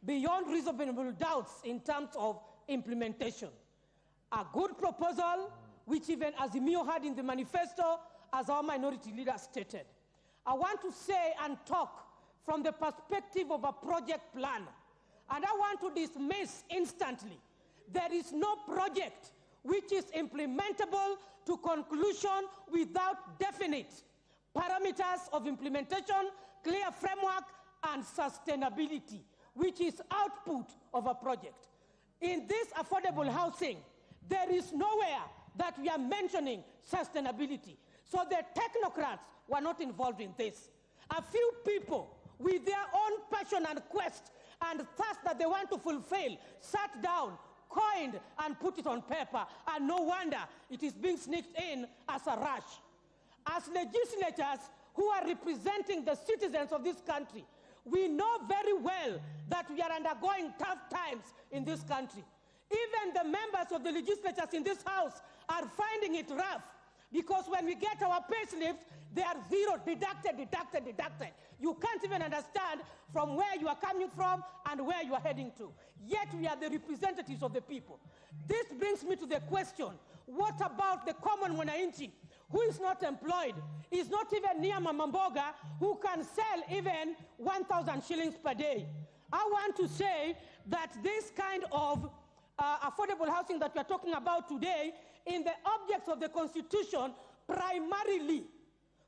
beyond reasonable doubts in terms of implementation. A good proposal, which even Azimio had in the manifesto, as our minority leader stated. I want to say and talk from the perspective of a project planner. And I want to dismiss instantly. There is no project which is implementable to conclusion without definite parameters of implementation, clear framework, and sustainability, which is output of a project. In this affordable housing, there is nowhere that we are mentioning sustainability. So the technocrats were not involved in this. A few people with their own passion and quest and thirst that they want to fulfill sat down, coined, and put it on paper, and no wonder it is being sneaked in as a rush. As legislators who are representing the citizens of this country, we know very well that we are undergoing tough times in this country. Even the members of the legislatures in this house are finding it rough, because when we get our pay slips, they are zero, deducted. You can't even understand from where you are coming from and where you are heading to. Yet we are the representatives of the people. This brings me to the question, what about the common mwananchi who is not employed, is not even near Mama Mboga, who can sell even 1,000 shillings per day? I want to say that this kind of affordable housing that we are talking about today, in the objects of the Constitution, primarily,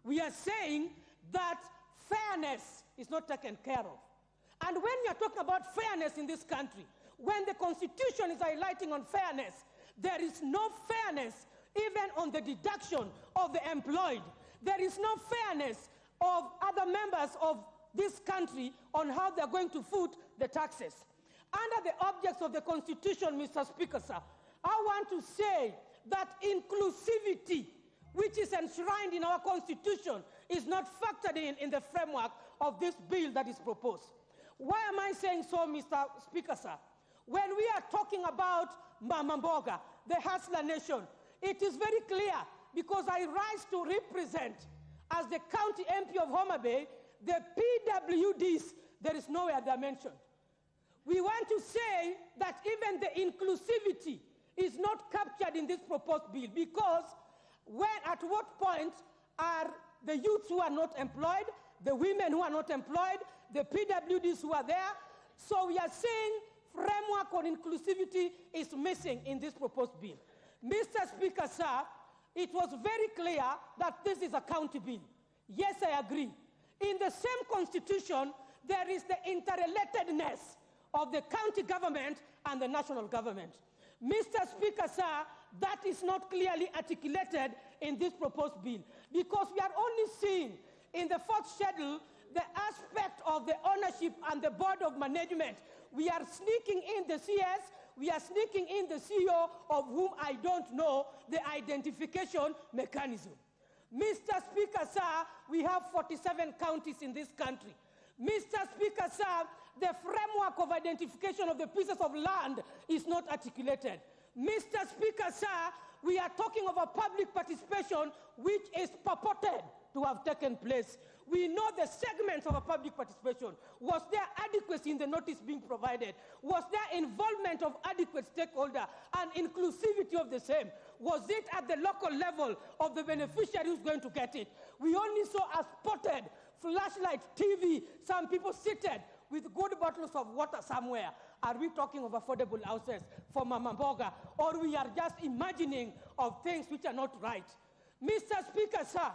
we are saying that fairness is not taken care of. And when we are talking about fairness in this country, when the Constitution is highlighting on fairness, there is no fairness even on the deduction of the employed. There is no fairness of other members of this country on how they are going to foot the taxes. Under the objects of the Constitution, Mr. Speaker, sir, I want to say that inclusivity, which is enshrined in our Constitution, is not factored in the framework of this bill that is proposed. Why am I saying so, Mr. Speaker, sir? When we are talking about Mama Mboga, the hustler nation, it is very clear, because I rise to represent, as the county MP of Homa Bay, the PWDs. There is nowhere they are mentioned. We want to say that even the inclusivity is not captured in this proposed bill, because at what point are the youths who are not employed, the women who are not employed, the PWDs who are there? So we are saying framework on inclusivity is missing in this proposed bill. Mr. Speaker, sir, it was very clear that this is a county bill. Yes, I agree. In the same Constitution, there is the interrelatedness of the county government and the national government. Mr. Speaker, sir, that is not clearly articulated in this proposed bill, because we are only seeing in the fourth schedule the aspect of the ownership and the board of management. We are sneaking in the CS, we are sneaking in the CEO, of whom I don't know the identification mechanism. Mr. Speaker, sir, we have 47 counties in this country. Mr. Speaker, sir, the framework of identification of the pieces of land is not articulated. Mr. Speaker, sir, we are talking of a public participation which is purported to have taken place. We know the segments of a public participation. Was there adequacy in the notice being provided? Was there involvement of adequate stakeholder and inclusivity of the same? Was it at the local level of the beneficiary who's going to get it? We only saw a spotted flashlight TV, some people seated with good bottles of water somewhere. Are we talking of affordable houses for Mama Mboga, or we are just imagining of things which are not right? Mr. Speaker, sir,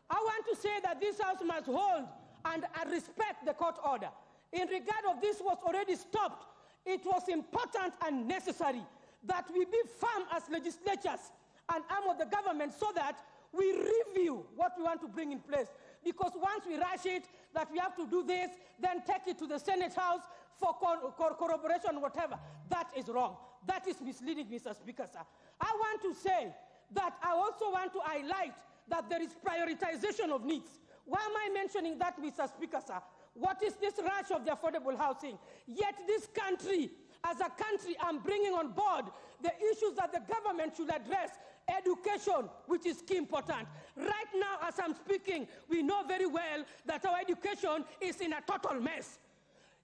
I want to say that this house must hold and respect the court order. In regard of this was already stopped, it was important and necessary that we be firm as legislatures and arm of the government, so that we review what we want to bring in place. Because once we rush it, that we have to do this, then take it to the Senate House for corroboration, whatever, that is wrong. That is misleading, Mr. Speaker, sir. I want to say that I also want to highlight that there is prioritization of needs. Why am I mentioning that, Mr. Speaker, sir? What is this rush of the affordable housing? Yet this country, as a country, I'm bringing on board the issues that the government should address. Education, which is key important. Right now, as I'm speaking, we know very well that our education is in a total mess.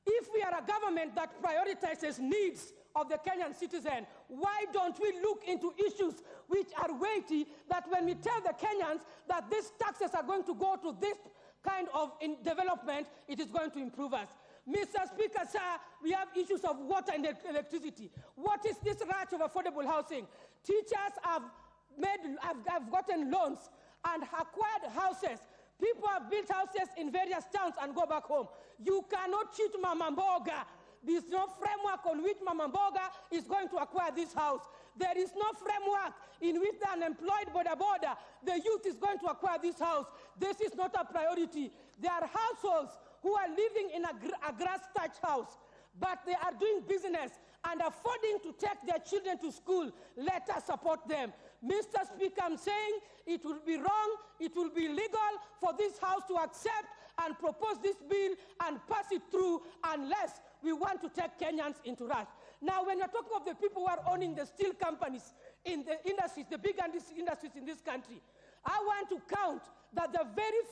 If we are a government that prioritizes needs of the Kenyan citizen, why don't we look into issues which are weighty, that when we tell the Kenyans that these taxes are going to go to this kind of development, it is going to improve us? Mr. Speaker, sir, we have issues of water and electricity. What is this rush of affordable housing? Teachers have gotten loans and acquired houses. People have built houses in various towns and go back home. You cannot cheat Mama Mboga. There is no framework on which Mama Mboga is going to acquire this house. There is no framework in which the unemployed border, the youth is going to acquire this house. This is not a priority. There are households who are living in a grass-thatched house, but they are doing business and affording to take their children to school. Let us support them. Mr. Speaker, I'm saying it will be wrong, it will be illegal for this House to accept and propose this bill and pass it through unless we want to take Kenyans into rush. Now, when you're talking of the people who are owning the steel companies in the industries, the big industries in this country, I want to count that the very